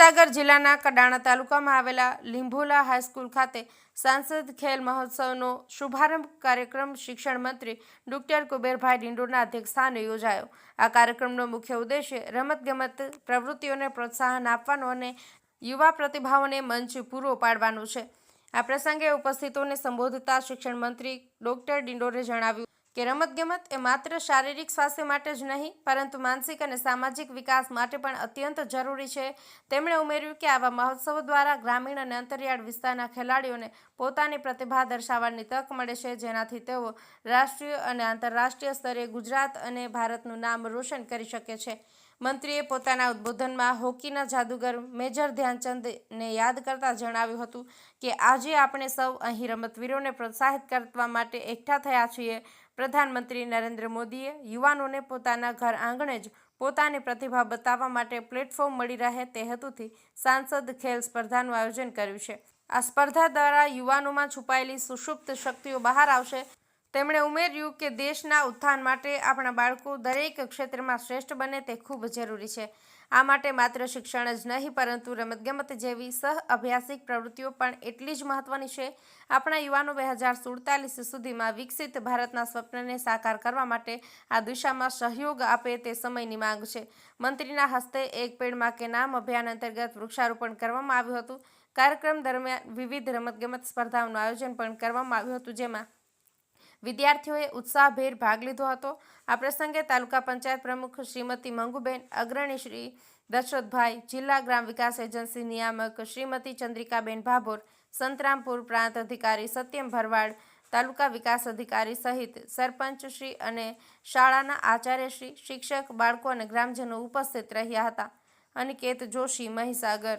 મહીસાગર જિલ્લાના કડાણા તાલુકામાં આવેલા લીંભોલા હાઈસ્કૂલ ખાતે સાંસદ ખેલ મહોત્સવનો શુભારંભ કાર્યક્રમ શિક્ષણ મંત્રી ડોક્ટર કુબેરભાઈ ડિંડોરના અધ્યક્ષસ્થાને યોજાયો। આ કાર્યક્રમનો મુખ્ય ઉદ્દેશ્ય રમતગમત પ્રવૃત્તિઓને પ્રોત્સાહન આપવાનો અને યુવા પ્રતિભાઓને મંચ પૂરો પાડવાનો છે। આ પ્રસંગે ઉપસ્થિતોને સંબોધતા શિક્ષણ મંત્રી ડોક્ટર ડિંડોરે જણાવ્યું કે રમતગમત એ માત્ર શારીરિક સ્વાસ્થ્ય માટે જ નહીં પરંતુ માનસિક અને સામાજિક વિકાસ માટે પણ અત્યંત જરૂરી છે। તેમણે ઉમેર્યું કે આવા મહોત્સવો દ્વારા ગ્રામીણ અને અંતરિયાળ વિસ્તારના ખેલાડીઓને પોતાની પ્રતિભા દર્શાવવાની તક મળે છે, જેનાથી તેઓ રાષ્ટ્રીય અને આંતરરાષ્ટ્રીય સ્તરે ગુજરાત અને ભારતનું નામ રોશન કરી શકે છે। મંત્રીએ પોતાના ઉદ્બોધનમાં હોકીના જાદુગર મેજર ધ્યાનચંદને યાદ કરતા જણાવ્યું હતું કે આજે આપણે સૌ અહીં રમતવીરોને પ્રોત્સાહિત કરવા માટે એકઠા થયા છીએ। પ્રધાનમંત્રી નરેન્દ્ર મોદીએ યુવાનોને પોતાના ઘર આંગણે જ પોતાની પ્રતિભા બતાવવા માટે પ્લેટફોર્મ મળી રહે તે હેતુથી સાંસદ ખેલ સ્પર્ધાનું આયોજન કર્યું છે। આ સ્પર્ધા દ્વારા યુવાનોમાં છુપાયેલી સુષુપ્ત શક્તિઓ બહાર આવશે। તેમણે ઉમેર્યું કે દેશના ઉત્થાન માટે આપણા બાળકો દરેક ક્ષેત્રમાં શ્રેષ્ઠ બને તે ખૂબ જરૂરી છે। આ માટે માત્ર શિક્ષણ જ નહીં પરંતુ રમતગમત જેવી સહ-અભ્યાસિક પ્રવૃત્તિઓ પણ એટલી જ મહત્વની છે। આપણા યુવાનો 2047 સુધીમાં વિકસિત ભારતના સ્વપ્નને સાકાર કરવા માટે આ દિશામાં સહયોગ આપે તે સમયની માંગ છે। મંત્રીના હસ્તે એક પેડ માં કે નામ અભિયાન અંતર્ગત વૃક્ષારોપણ કરવામાં આવ્યું હતું। કાર્યક્રમ દરમિયાન વિવિધ રમતગમત સ્પર્ધાઓનું આયોજન પણ કરવામાં આવ્યું હતું, જેમાં વિદ્યાર્થીઓએ ઉત્સાહભેર ભાગ લીધો હતો। આ પ્રસંગે તાલુકા પંચાયત પ્રમુખ શ્રીમતી મંગુબેન, અગ્રણી શ્રી દશરથભાઈ, જિલ્લા ગ્રામ વિકાસ એજન્સી નિયામક શ્રીમતી ચંદ્રિકાબેન ભાભોર, સંતરામપુર પ્રાંત અધિકારી સત્યમ ભરવાડ, તાલુકા વિકાસ અધિકારી સહિત સરપંચશ્રી અને શાળાના આચાર્યશ્રી, શિક્ષક, બાળકો અને ગ્રામજનો ઉપસ્થિત રહ્યા હતા। અનિકેત જોશી, મહીસાગર।